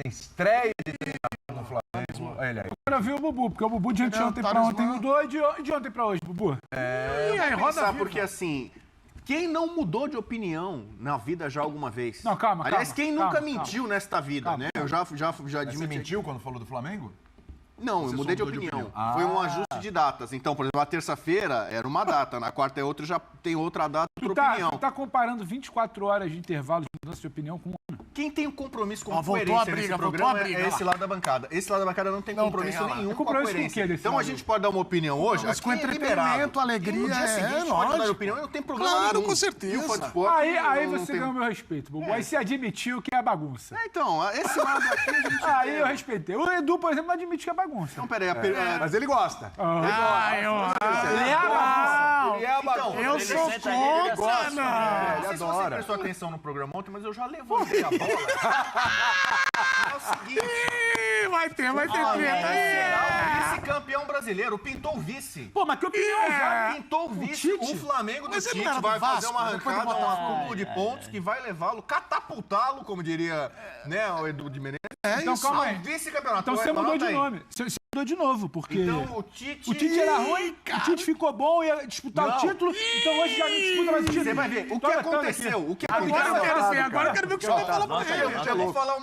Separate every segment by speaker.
Speaker 1: tem estreia de treinador no Flamengo. Ele aí.
Speaker 2: Eu quero ver o Bubu, porque o Bubu de anteontem pra ontem mudou e de ontem pra hoje, Bubu.
Speaker 3: E aí, roda porque assim... Quem não mudou de opinião na vida já alguma vez?
Speaker 2: Não, calma,
Speaker 3: Aliás,
Speaker 2: calma,
Speaker 3: quem nunca mentiu nesta vida, né? Eu já
Speaker 1: Você
Speaker 3: admiti.
Speaker 1: mentiu quando falou do Flamengo?
Speaker 3: Não, eu mudei de opinião. Foi um ajuste de datas. Então, por exemplo, a terça-feira era uma data, na quarta é outra, já tem outra data, outra opinião.
Speaker 2: Tu tá comparando 24 horas de intervalo de mudança de opinião com um ano.
Speaker 3: Quem tem um compromisso com
Speaker 4: voltou
Speaker 3: coerência
Speaker 4: a briga,
Speaker 3: nesse
Speaker 4: voltou
Speaker 3: programa
Speaker 4: a briga,
Speaker 3: é esse
Speaker 4: lá.
Speaker 3: lado da bancada. Esse lado da bancada não tem compromisso nenhum com a
Speaker 2: Compromisso com o
Speaker 3: coerência.
Speaker 2: quê desse
Speaker 3: Então a
Speaker 2: lado?
Speaker 3: gente pode dar uma opinião hoje,
Speaker 4: Mas com
Speaker 3: aqui é
Speaker 4: entretenimento,
Speaker 3: liberado.
Speaker 4: alegria,
Speaker 3: E no dia seguinte pode
Speaker 4: lógico.
Speaker 3: dar opinião e não tem problema
Speaker 4: Claro,
Speaker 3: nenhum.
Speaker 4: com certeza.
Speaker 3: E o Fox Sports
Speaker 2: Aí
Speaker 3: não
Speaker 2: você
Speaker 3: tem-
Speaker 2: ganhou meu respeito, Bubu. Aí você admitiu que é bagunça.
Speaker 3: Então, esse lado aqui a gente...
Speaker 2: Aí eu respeitei. O Edu, por exemplo, não admite que é bagunça.
Speaker 3: Então, peraí,
Speaker 1: Mas ele gosta.
Speaker 2: Ele é a bagunça.
Speaker 1: Ele é a bagunça.
Speaker 4: Eu sou contra, não.
Speaker 3: Não sei se você prestou atenção no programa ontem, mas eu já levantei a bola. É o seguinte...
Speaker 4: Vai ter treta aí.
Speaker 3: Vice-campeão brasileiro, pintou o vice.
Speaker 2: Pô, mas que opinião, já?
Speaker 3: Pintou o vice, o Flamengo do
Speaker 4: Mas ele
Speaker 3: Tite
Speaker 4: não era do
Speaker 3: vai fazer
Speaker 4: Vasco,
Speaker 3: uma
Speaker 4: depois do
Speaker 3: arrancada, um
Speaker 4: Botafogo.
Speaker 3: acúmulo de pontos que vai levá-lo, catapultá-lo, como diria né, o Edu de Menezes.
Speaker 2: Então calma aí.
Speaker 3: Ao vice-campeonato.
Speaker 2: Então você mudou
Speaker 3: Anota
Speaker 2: de
Speaker 3: aí.
Speaker 2: nome. Você mudou de novo, porque...
Speaker 3: Então o Tite...
Speaker 2: O Tite era ruim, o Tite ficou bom, ia disputar o título, então hoje já não disputa mais o título.
Speaker 3: Você vai ver. O que
Speaker 2: Tô anotando
Speaker 3: aconteceu?
Speaker 2: aqui.
Speaker 3: O que
Speaker 4: Agora eu
Speaker 3: aconteceu?
Speaker 4: quero ver, agora eu quero ver o que você vai falar pra ele.
Speaker 3: Eu vou falar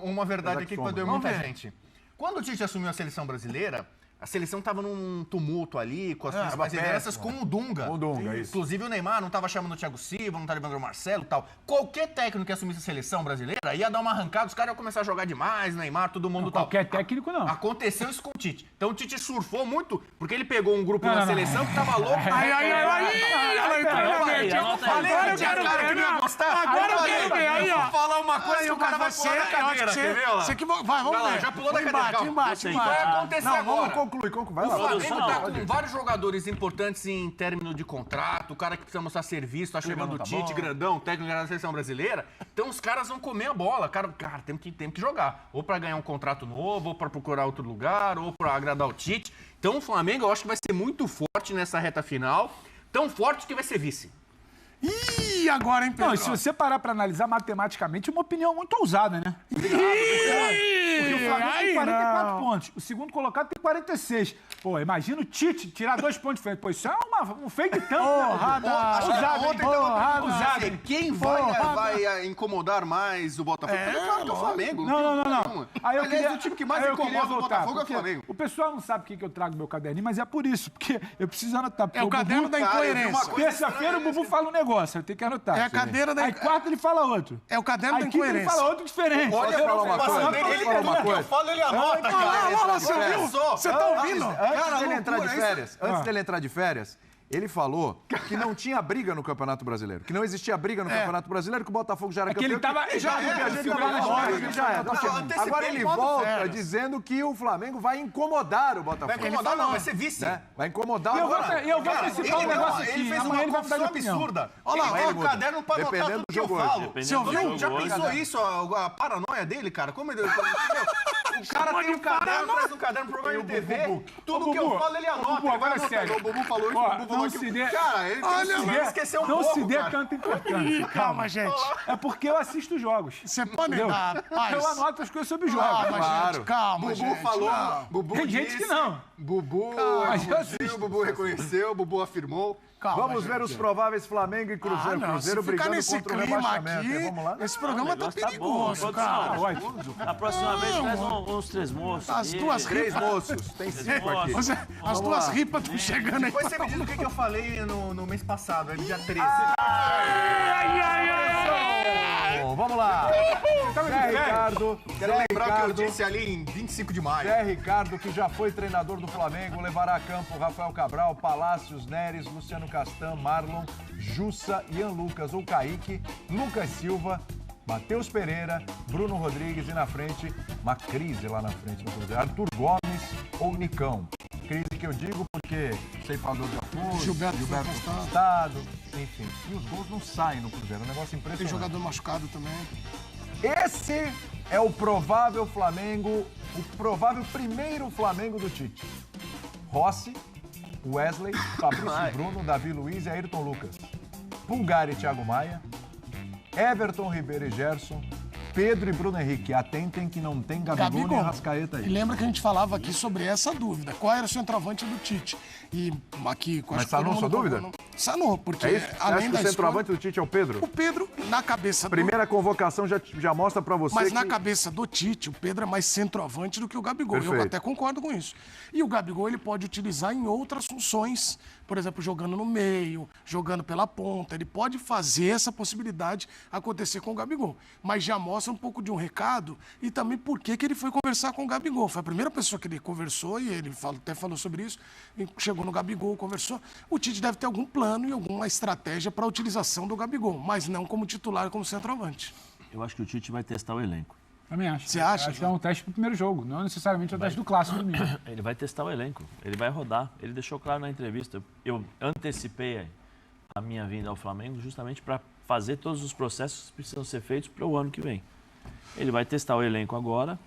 Speaker 3: uma verdade aqui que perdeu muita gente. Quando o Tite assumiu a seleção brasileira, a seleção estava num tumulto ali, com as principais lideranças, com o Dunga.
Speaker 1: Com o Dunga, isso.
Speaker 3: Inclusive o Neymar não estava chamando o Thiago Silva, não estava chamando o Marcelo e tal. Qualquer técnico que assumisse a seleção brasileira ia dar uma arrancada, os caras iam começar a jogar demais, Neymar, todo mundo tal.
Speaker 2: Qualquer técnico, não.
Speaker 3: Aconteceu isso com o Tite. Então o Tite surfou muito, porque ele pegou um grupo na seleção que tava louco.
Speaker 4: Ela entrou na mente. Agora eu quero ver, não. Agora eu quero ver, aí, ó.
Speaker 3: Vou falar uma coisa que o cara vai
Speaker 4: você,
Speaker 3: pular da
Speaker 4: eu acho
Speaker 3: cadeira,
Speaker 4: que
Speaker 3: quer ver, ó?
Speaker 4: você que vai, vamos
Speaker 3: lá,
Speaker 4: ver.
Speaker 3: já pulou da cadeira, calma.
Speaker 4: Embaixo.
Speaker 3: Vai acontecer
Speaker 4: Não,
Speaker 3: agora.
Speaker 1: Conclui, vai
Speaker 3: O
Speaker 1: lá.
Speaker 3: Flamengo tá com vários jogadores importantes em término de contrato, o cara que precisa mostrar serviço, tá chegando o Tite, grandão, técnico da seleção brasileira. Então os caras vão comer a bola. Cara, tem que jogar. Ou pra ganhar um contrato novo, ou pra procurar outro lugar, ou pra agradar o Tite. Então o Flamengo eu acho que vai ser muito forte nessa reta final. Tão forte que vai ser vice.
Speaker 4: Ih, agora, hein, Pedro?
Speaker 2: Não, e se você parar pra analisar matematicamente, uma opinião muito ousada, né? Porque o Flamengo tem 44 pontos. O segundo colocado tem 46. Pô, imagina o Tite tirar 2 pontos de frente. Pô, isso é um fake tanto.
Speaker 3: Ousado, hein? Quem vai incomodar mais o Botafogo? Claro que é o Flamengo.
Speaker 2: Não. Aí eu
Speaker 3: Aliás,
Speaker 2: queria,
Speaker 3: o time que mais
Speaker 2: aí eu queria
Speaker 3: incomoda o
Speaker 2: voltar,
Speaker 3: Botafogo é o
Speaker 2: porque
Speaker 3: Flamengo.
Speaker 2: O pessoal não sabe o que eu trago no meu caderninho, mas é por isso, porque eu preciso anotar.
Speaker 4: É o caderno da incoerência.
Speaker 2: Terça-feira o Bubu fala um negócio, eu tenho que anotar.
Speaker 4: É a cadeira da
Speaker 2: Aí quarta ele fala outro.
Speaker 4: É o caderno da
Speaker 2: Aí quinta ele
Speaker 4: incoerência.
Speaker 2: fala outro diferente.
Speaker 3: Olha,
Speaker 1: falar uma coisa?
Speaker 3: ele
Speaker 1: Posso falar uma coisa?
Speaker 3: eu falo, ele anota, cara.
Speaker 4: Olha, você viu? Você tá ouvindo?
Speaker 1: Antes dele entrar de
Speaker 3: loucura,
Speaker 1: férias, ele falou que não tinha briga no Campeonato Brasileiro, que não existia briga no Campeonato Brasileiro, que o Botafogo já era
Speaker 2: que ele
Speaker 1: campeão.
Speaker 2: tava-
Speaker 1: que já
Speaker 2: já
Speaker 1: que a gente
Speaker 2: era,
Speaker 1: tava
Speaker 2: já
Speaker 1: fora, que já era.
Speaker 3: antecipei
Speaker 1: Agora ele
Speaker 3: quando
Speaker 1: volta
Speaker 4: férias.
Speaker 1: dizendo que o Flamengo vai incomodar o Botafogo.
Speaker 3: Vai incomodar, não, vai ser vice.
Speaker 1: Né? Vai incomodar
Speaker 2: E eu vou-
Speaker 1: agora.
Speaker 2: e eu vou
Speaker 3: Cara,
Speaker 2: antecipar um negócio aqui.
Speaker 3: Ele fez
Speaker 2: Amanhã
Speaker 3: uma
Speaker 2: ele vai mudar de
Speaker 3: confusão
Speaker 2: opinião.
Speaker 3: absurda.
Speaker 4: Olha lá,
Speaker 3: Ele tem
Speaker 1: ele
Speaker 3: um
Speaker 1: muda.
Speaker 3: caderno pra anotar
Speaker 1: Dependendo
Speaker 3: tudo
Speaker 1: do
Speaker 3: que eu
Speaker 1: jogo hoje.
Speaker 3: falo.
Speaker 4: Você ouviu?
Speaker 3: Já pensou isso, a paranoia dele, cara? Como ele... O cara tem um caderno, traz um caderno pro programa de TV. Tudo que eu falo, ele anota.
Speaker 2: Bubu,
Speaker 3: Ele vai
Speaker 2: agora é
Speaker 3: anotando.
Speaker 2: sério.
Speaker 3: O Bubu falou isso,
Speaker 2: Ó,
Speaker 3: o Bubu falou
Speaker 2: não
Speaker 3: aquilo.
Speaker 2: se dê-
Speaker 3: Cara, ele esqueceu um
Speaker 2: Não
Speaker 3: pouco,
Speaker 2: se dê
Speaker 3: cara.
Speaker 2: tanta importância.
Speaker 4: Calma, gente.
Speaker 2: É porque eu assisto os jogos.
Speaker 4: Você pode
Speaker 2: Entendeu?
Speaker 4: dar paz.
Speaker 2: Eu anoto as coisas sobre os jogos.
Speaker 4: Calma,
Speaker 1: Claro.
Speaker 4: gente. Calma,
Speaker 3: Bubu
Speaker 4: gente.
Speaker 3: falou,
Speaker 4: Não.
Speaker 3: Bubu
Speaker 2: Tem gente
Speaker 3: disse,
Speaker 2: que não.
Speaker 3: Bubu
Speaker 2: Mas eu
Speaker 3: assistiu,
Speaker 2: assisto.
Speaker 3: Bubu reconheceu, Bubu afirmou.
Speaker 4: Calma,
Speaker 1: Vamos ver
Speaker 4: gente.
Speaker 1: os prováveis Flamengo e Cruzeiro.
Speaker 4: Não,
Speaker 1: Cruzeiro
Speaker 4: se ficar
Speaker 1: brigando
Speaker 4: nesse
Speaker 1: contra o
Speaker 4: clima
Speaker 1: rebaixamento.
Speaker 4: aqui,
Speaker 1: Vamos lá?
Speaker 4: esse programa tá
Speaker 5: negócio tá bom,
Speaker 4: perigoso,
Speaker 5: produção.
Speaker 4: cara.
Speaker 5: Na próxima vez traz uns 3 moços.
Speaker 4: As
Speaker 5: aí.
Speaker 4: duas
Speaker 1: Três
Speaker 4: ripas.
Speaker 1: moços. Tem 5 aqui.
Speaker 4: As duas ripas estão chegando aí.
Speaker 3: Depois você me diz o que eu falei no mês passado, é dia 13.
Speaker 1: Bom, vamos lá. Zé Ricardo.
Speaker 3: Quero lembrar que eu disse ali em 25 de maio.
Speaker 1: Zé Ricardo, que já foi treinador do Flamengo, levará a campo Rafael Cabral, Palácios, Neres, Luciano Castan, Marlon, Jussa, Ian Lucas ou Kaique, Lucas Silva, Matheus Pereira, Bruno Rodrigues e na frente, uma crise lá na frente no Cruzeiro, Arthur Gomes ou Nicão. Crise que eu digo porque Ceifador já foi,
Speaker 4: Gilberto foi
Speaker 1: afastado, enfim. E os gols não saem no Cruzeiro, é um negócio
Speaker 4: Tem
Speaker 1: impressionante.
Speaker 4: jogador machucado também.
Speaker 1: Esse é o provável Flamengo, o provável primeiro Flamengo do Tite. Rossi, Wesley, Fabrício Bruno, Davi Luiz e Ayrton Lucas. Pulgar e Thiago Maia. Everton Ribeiro e Gerson. Pedro e Bruno Henrique, atentem que não tem Gabigol nem Arrascaeta aí.
Speaker 4: E lembra que a gente falava aqui sobre essa dúvida. Qual era o centroavante do Tite? E aqui...
Speaker 1: Mas sanou sua dúvida?
Speaker 4: Sanou, porque
Speaker 1: É isso? Você
Speaker 4: além
Speaker 1: acha que
Speaker 4: da
Speaker 1: o centroavante do Tite é o Pedro?
Speaker 4: O Pedro, na cabeça
Speaker 1: Primeira convocação já mostra pra você
Speaker 4: Mas
Speaker 1: que...
Speaker 4: na cabeça do Tite, o Pedro é mais centroavante do que o Gabigol.
Speaker 1: Perfeito.
Speaker 4: Eu até concordo com isso. E o Gabigol ele pode utilizar em outras funções, por exemplo, jogando no meio, jogando pela ponta. Ele pode fazer essa possibilidade acontecer com o Gabigol. Mas já mostra um pouco de um recado e também por que ele foi conversar com o Gabigol. Foi a primeira pessoa que ele conversou e ele até falou sobre isso. Chegou no Gabigol, conversou. O Tite deve ter algum plano e alguma estratégia para a utilização do Gabigol, mas não como titular, como centroavante.
Speaker 5: Eu acho que o Tite vai testar o elenco.
Speaker 2: Também acho.
Speaker 4: Você acha?
Speaker 2: Acho que é um teste pro primeiro jogo, não necessariamente é o teste do clássico domingo.
Speaker 5: Ele vai testar o elenco, ele vai rodar. Ele deixou claro na entrevista. Eu antecipei a minha vinda ao Flamengo justamente para fazer todos os processos que precisam ser feitos para o ano que vem. Ele vai testar o elenco agora.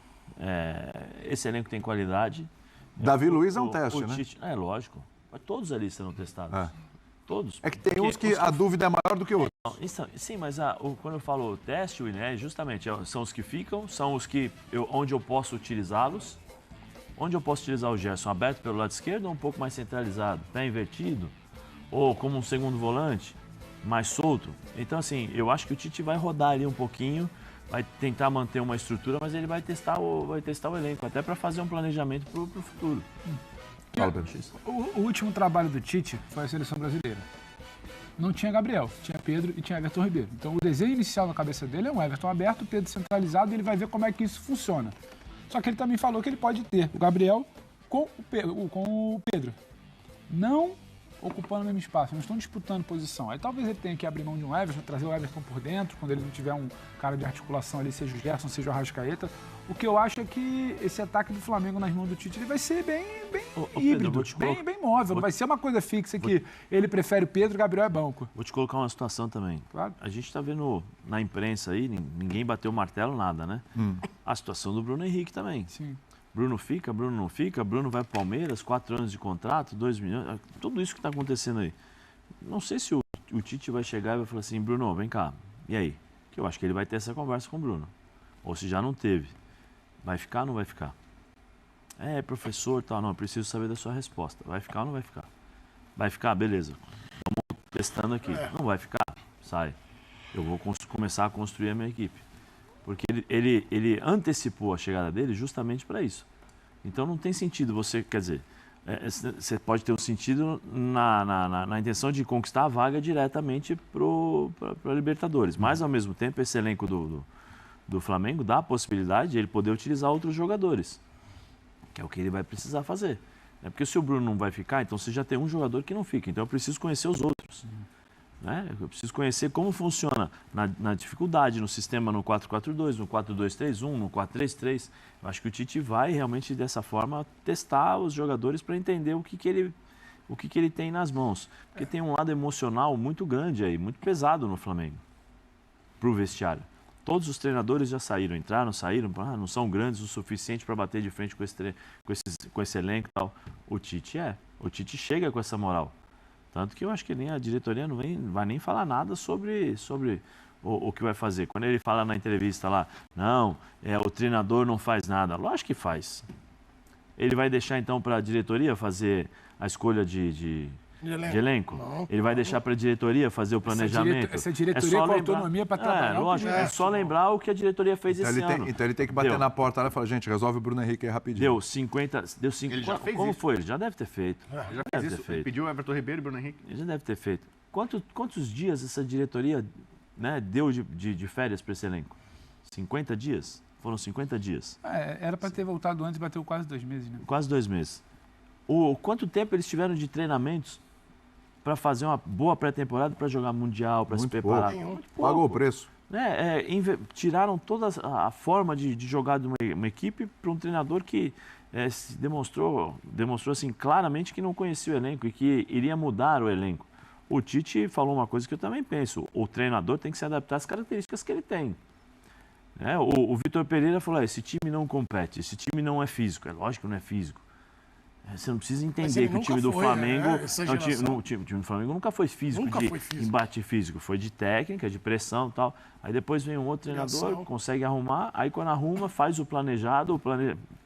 Speaker 5: Esse elenco tem qualidade.
Speaker 1: Davi Luiz é um teste, né?
Speaker 5: Tite, é lógico. Mas todos ali serão testados. Todos.
Speaker 1: É que tem uns que a dúvida é maior do que outros.
Speaker 5: Sim, mas quando eu falo teste, justamente são os que ficam, são os que onde eu posso utilizá-los. Onde eu posso utilizar o Gerson aberto pelo lado esquerdo ou um pouco mais centralizado, pé invertido, ou como um segundo volante, mais solto. Então, assim, eu acho que o Tite vai rodar ali um pouquinho, vai tentar manter uma estrutura, mas ele vai testar o elenco, até para fazer um planejamento para o futuro.
Speaker 2: O último trabalho do Tite foi a seleção brasileira. Não tinha Gabriel, tinha Pedro e tinha Everton Ribeiro. Então o desenho inicial na cabeça dele é um Everton aberto, o Pedro centralizado, e ele vai ver como é que isso funciona. Só que ele também falou que ele pode ter o Gabriel com o Pedro. Não ocupando o mesmo espaço, não estão disputando posição. Aí talvez ele tenha que abrir mão de um Everton, trazer o Everton por dentro, quando ele não tiver um cara de articulação ali, seja o Gerson, seja o Arrascaeta. O que eu acho é que esse ataque do Flamengo nas mãos do Tite ele vai ser bem híbrido, Pedro, bem móvel. Não vai ser uma coisa fixa que ele prefere o Pedro e o Gabriel é banco.
Speaker 5: Vou te colocar uma situação também.
Speaker 2: Claro.
Speaker 5: A gente está vendo na imprensa aí, ninguém bateu o martelo, nada, né? A situação do Bruno Henrique também.
Speaker 2: Sim.
Speaker 5: Bruno fica, Bruno não fica, Bruno vai para o Palmeiras, 4 anos de contrato, 2 milhões, tudo isso que está acontecendo aí. Não sei se o Tite vai chegar e vai falar assim, Bruno, vem cá, e aí? Que eu acho que ele vai ter essa conversa com o Bruno. Ou se já não teve. Vai ficar ou não vai ficar? Professor, tal, não, eu preciso saber da sua resposta. Vai ficar ou não vai ficar? Vai ficar, beleza. Estamos testando aqui. Não vai ficar? Sai. Eu vou começar a construir a minha equipe. Porque ele antecipou a chegada dele justamente para isso. Então não tem sentido você, quer dizer, você pode ter um sentido na intenção de conquistar a vaga diretamente para a Libertadores. Mas ao mesmo tempo esse elenco do Flamengo dá a possibilidade de ele poder utilizar outros jogadores. Que é o que ele vai precisar fazer. Porque se o Bruno não vai ficar, então você já tem um jogador que não fica. Então eu preciso conhecer os outros. Né? Eu preciso conhecer como funciona na dificuldade, no sistema no 4-4-2, no 4-2-3-1, no 4-3-3. Eu acho que o Tite vai realmente dessa forma testar os jogadores para entender o que ele tem nas mãos. Porque tem um lado emocional muito grande aí, muito pesado no Flamengo, para o vestiário. Todos os treinadores já saíram, entraram, saíram, não são grandes o suficiente para bater de frente com esse elenco e tal. O Tite chega com essa moral. Tanto que eu acho que nem a diretoria não vai nem falar nada sobre o que vai fazer. Quando ele fala na entrevista lá, não, o treinador não faz nada. Lógico que faz. Ele vai deixar então para a diretoria fazer a escolha de elenco?
Speaker 4: Não.
Speaker 5: Ele vai deixar para a diretoria fazer o planejamento?
Speaker 2: Essa diretoria com autonomia para trabalhar.
Speaker 5: Lógico, é só lembrar o que a diretoria fez esse ano.
Speaker 1: Então ele tem que bater na porta lá e falar, gente, resolve o Bruno Henrique aí rapidinho.
Speaker 5: Deu 50.
Speaker 3: Ele já fez
Speaker 5: como
Speaker 3: isso.
Speaker 5: foi? Ele já deve ter feito.
Speaker 3: Já fez isso. Ele pediu o Everton Ribeiro e Bruno Henrique.
Speaker 5: Ele já deve ter feito. Quantos dias essa diretoria deu de férias para esse elenco? 50 dias? Foram 50 dias.
Speaker 2: Era para ter voltado antes e bateu quase 2 meses, né?
Speaker 5: Quase 2 meses. Quanto tempo eles tiveram de treinamentos para fazer uma boa pré-temporada, para jogar Mundial, para se preparar?
Speaker 1: Pagou o preço.
Speaker 5: Tiraram toda a forma de jogar de uma equipe para um treinador que se demonstrou assim, claramente que não conhecia o elenco e que iria mudar o elenco. O Tite falou uma coisa que eu também penso, o treinador tem que se adaptar às características que ele tem. O Vitor Pereira falou, esse time não compete, esse time não é físico. É lógico que não é físico. Você não precisa
Speaker 4: Mas
Speaker 5: entender
Speaker 4: ele
Speaker 5: que o time
Speaker 4: nunca
Speaker 5: do
Speaker 4: foi,
Speaker 5: Flamengo.
Speaker 4: essa
Speaker 5: Não,
Speaker 4: geração.
Speaker 5: o time do Flamengo nunca foi físico,
Speaker 4: Nunca
Speaker 5: de
Speaker 4: foi físico.
Speaker 5: embate físico. Foi de técnica, de pressão e tal. Aí depois vem um outro treinador,
Speaker 4: Criação.
Speaker 5: consegue arrumar. Aí quando arruma, faz o planejado,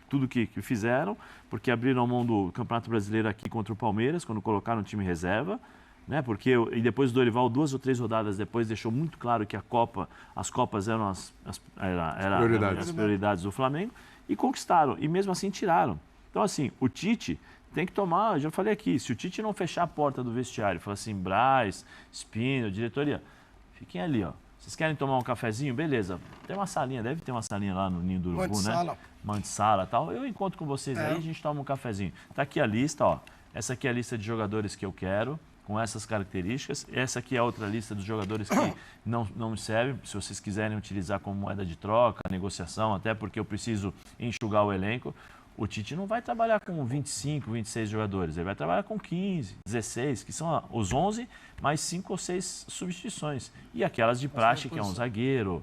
Speaker 5: tudo que fizeram, porque abriram mão do Campeonato Brasileiro aqui contra o Palmeiras, quando colocaram o time reserva. Né? E depois o Dorival, 2 ou 3 rodadas depois, deixou muito claro que as Copas eram as prioridades do Flamengo. E conquistaram. E mesmo assim tiraram. Então, assim, o Tite tem que tomar, eu já falei aqui, se o Tite não fechar a porta do vestiário, falar assim, Braz, Spino, diretoria, fiquem ali, ó. Vocês querem tomar um cafezinho? Beleza. Tem uma salinha, deve ter uma salinha lá no Ninho do Urubu, né? Manti-sala e tal. Eu encontro com vocês aí, a gente toma um cafezinho. Tá aqui a lista, ó. Essa aqui é a lista de jogadores que eu quero, com essas características. Essa aqui é a outra lista dos jogadores que não me servem, se vocês quiserem utilizar como moeda de troca, negociação, até porque eu preciso enxugar o elenco. O Tite não vai trabalhar com 25, 26 jogadores, ele vai trabalhar com 15, 16, que são os 11, mais 5 ou 6 substituições. E aquelas de praxe, que é um zagueiro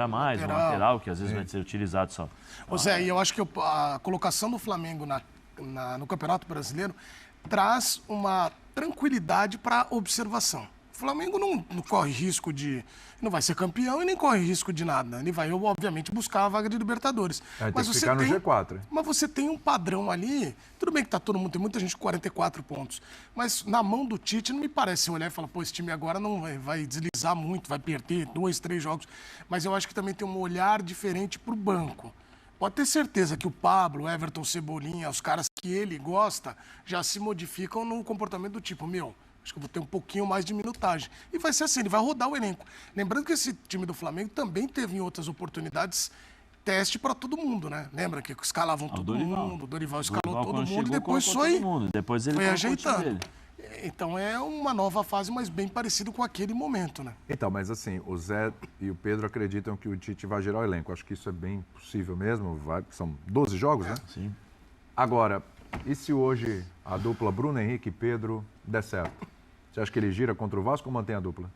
Speaker 5: a mais, um lateral, que às vezes vai ser utilizado só.
Speaker 4: Ô Zé, e eu acho que a colocação do Flamengo no Campeonato Brasileiro traz uma tranquilidade para observação. O Flamengo não corre risco não vai ser campeão e nem corre risco de nada. Ele vai, obviamente, buscar a vaga de Libertadores.
Speaker 1: Mas tem que ficar no G4.
Speaker 4: Mas você tem um padrão ali. Tudo bem que tá todo mundo, tem muita gente com 44 pontos. Mas na mão do Tite, não me parece olhar e falar, pô, esse time agora não vai deslizar muito, vai perder 2, 3 jogos. Mas eu acho que também tem um olhar diferente pro banco. Pode ter certeza que o Pablo, Everton, Cebolinha, os caras que ele gosta, já se modificam no comportamento do tipo, acho que eu vou ter um pouquinho mais de minutagem. E vai ser assim, ele vai rodar o elenco. Lembrando que esse time do Flamengo também teve em outras oportunidades teste para todo mundo, né? Lembra que escalavam todo mundo, o Dorival escalou todo mundo e depois
Speaker 5: Depois ele
Speaker 4: foi ajeitando. Então é uma nova fase, mas bem parecido com aquele momento, né?
Speaker 1: Então, mas assim, o Zé e o Pedro acreditam que o Tite vai girar o elenco. Acho que isso é bem possível mesmo. São 12 jogos, né?
Speaker 5: Sim.
Speaker 1: Agora, e se hoje a dupla Bruno Henrique e Pedro der certo? Você acha que ele gira contra o Vasco ou mantém a dupla?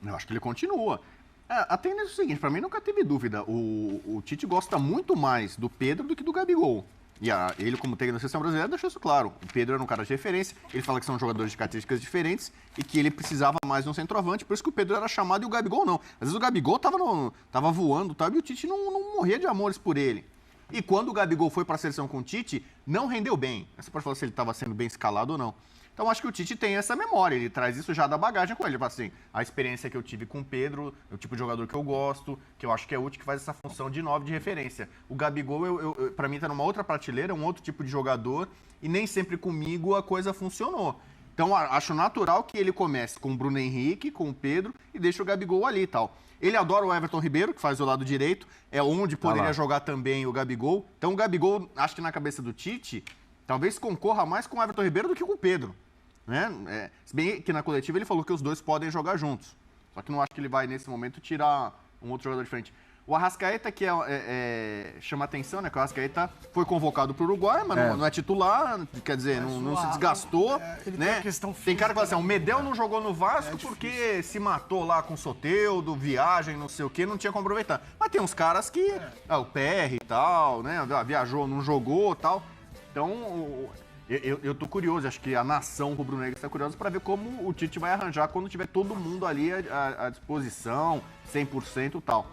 Speaker 3: Eu acho que ele continua. A tendência é o seguinte, para mim nunca teve dúvida. O Tite gosta muito mais do Pedro do que do Gabigol. E ele, como técnico da seleção brasileira, deixou isso claro. O Pedro era um cara de referência, ele fala que são jogadores de características diferentes e que ele precisava mais de um centroavante, por isso que o Pedro era chamado e o Gabigol não. Às vezes o Gabigol tava voando, e o Tite não morria de amores por ele. E quando o Gabigol foi para a seleção com o Tite, não rendeu bem. Você pode falar se ele estava sendo bem escalado ou não. Então, acho que o Tite tem essa memória, ele traz isso já da bagagem com ele. Ele fala assim, a experiência que eu tive com o Pedro, o tipo de jogador que eu gosto, que eu acho que é útil, que faz essa função de 9 de referência. O Gabigol, para mim, tá numa outra prateleira, um outro tipo de jogador, e nem sempre comigo a coisa funcionou. Então, acho natural que ele comece com o Bruno Henrique, com o Pedro, e deixe o Gabigol ali e tal. Ele adora o Everton Ribeiro, que faz o lado direito, é onde poderia jogar também o Gabigol. Então, o Gabigol, acho que na cabeça do Tite, talvez concorra mais com o Everton Ribeiro do que com o Pedro. Né? Se bem que na coletiva ele falou que os dois podem jogar juntos. Só que não acho que ele vai, nesse momento, tirar um outro jogador de frente. O Arrascaeta, que chama atenção, né? Que o Arrascaeta foi convocado para o Uruguai, mas não é titular, quer dizer, não se desgastou. Né? Tem cara que fala assim, o Medel não jogou no Vasco porque se matou lá com o Soteldo, viagem, não sei o quê, não tinha como aproveitar. Mas tem uns caras que... o PR e tal, né? Viajou, não jogou e tal. Então... Eu tô curioso, acho que a nação rubro-negra está curiosa para ver como o Tite vai arranjar quando tiver todo mundo ali à disposição, 100% e tal.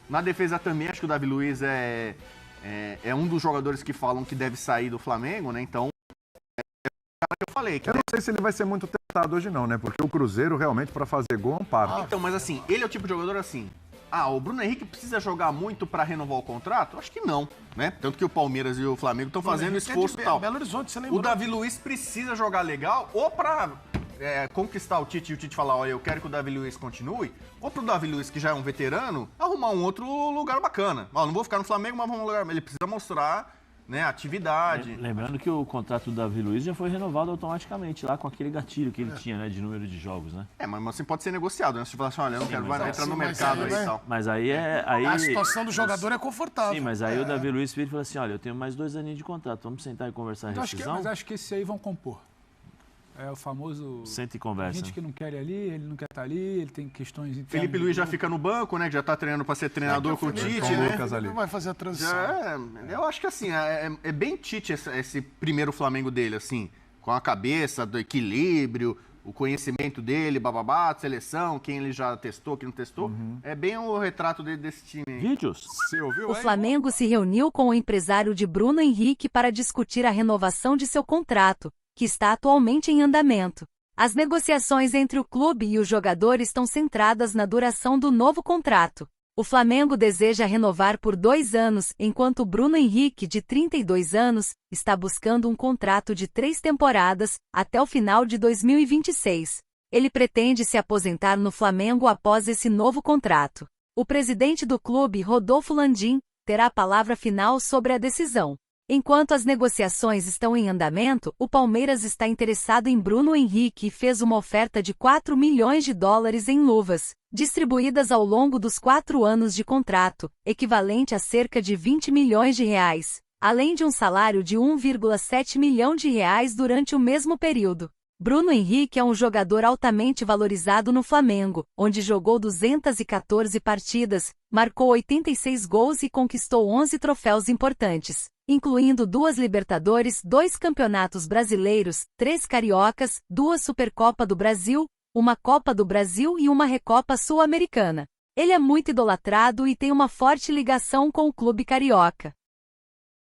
Speaker 3: Na defesa também, acho que o Davi Luiz é um dos jogadores que falam que deve sair do Flamengo, né? Então, é o cara que eu falei.
Speaker 1: Eu não sei se ele vai ser muito tentado hoje não, né? Porque o Cruzeiro, realmente, para fazer gol, é um par.
Speaker 3: Então, mas assim, ele é o tipo de jogador assim... o Bruno Henrique precisa jogar muito para renovar o contrato? Acho que não, né? Tanto que o Palmeiras e o Flamengo estão fazendo esforço e tal.
Speaker 4: Belo Horizonte, você lembrou?
Speaker 3: O Davi Luiz precisa jogar legal ou para conquistar o Tite e o Tite falar, olha, eu quero que o Davi Luiz continue, ou pro Davi Luiz, que já é um veterano, arrumar um outro lugar bacana. Não vou ficar no Flamengo, mas vamos no lugar... Ele precisa mostrar... né, atividade.
Speaker 5: Lembrando que o contrato do Davi Luiz já foi renovado automaticamente lá com aquele gatilho que ele tinha, né, de número de jogos, né?
Speaker 3: Mas assim pode ser negociado, né? Se você falar assim, olha, eu não quero, vai entrar no mercado aí e tal.
Speaker 5: Mas aí
Speaker 4: a situação do jogador é confortável.
Speaker 5: Sim, mas aí o Davi Luiz Filho falou assim, olha, eu tenho mais 2 aninhos de contrato, vamos sentar e conversar a rescisão?
Speaker 2: Mas acho que esses aí vão compor. É o famoso...
Speaker 5: Senta e conversa.
Speaker 2: Gente que não quer ir ali, ele não quer estar ali, ele tem questões internas.
Speaker 3: Felipe Luiz já fica no banco, né? Que já tá treinando pra ser treinador com o Tite, né?
Speaker 1: Lucas ali.
Speaker 4: Não vai fazer a transição.
Speaker 3: Eu acho que assim, é bem Tite esse primeiro Flamengo dele, assim, com a cabeça, do equilíbrio, o conhecimento dele, bababá, seleção, quem ele já testou, quem não testou. É bem o retrato desse time aí.
Speaker 5: Vídeos.
Speaker 1: Você ouviu,
Speaker 6: O Flamengo se reuniu com o empresário de Bruno Henrique para discutir a renovação de seu contrato, que está atualmente em andamento. As negociações entre o clube e o jogador estão centradas na duração do novo contrato. O Flamengo deseja renovar por 2 anos, enquanto Bruno Henrique, de 32 anos, está buscando um contrato de 3 temporadas, até o final de 2026. Ele pretende se aposentar no Flamengo após esse novo contrato. O presidente do clube, Rodolfo Landim, terá a palavra final sobre a decisão. Enquanto as negociações estão em andamento, o Palmeiras está interessado em Bruno Henrique e fez uma oferta de 4 milhões de dólares em luvas, distribuídas ao longo dos 4 anos de contrato, equivalente a cerca de 20 milhões de reais, além de um salário de 1,7 milhão de reais durante o mesmo período. Bruno Henrique é um jogador altamente valorizado no Flamengo, onde jogou 214 partidas, marcou 86 gols e conquistou 11 troféus importantes, incluindo 2 Libertadores, 2 Campeonatos Brasileiros, 3 Cariocas, 2 Supercopa do Brasil, uma Copa do Brasil e uma Recopa Sul-Americana. Ele é muito idolatrado e tem uma forte ligação com o clube carioca.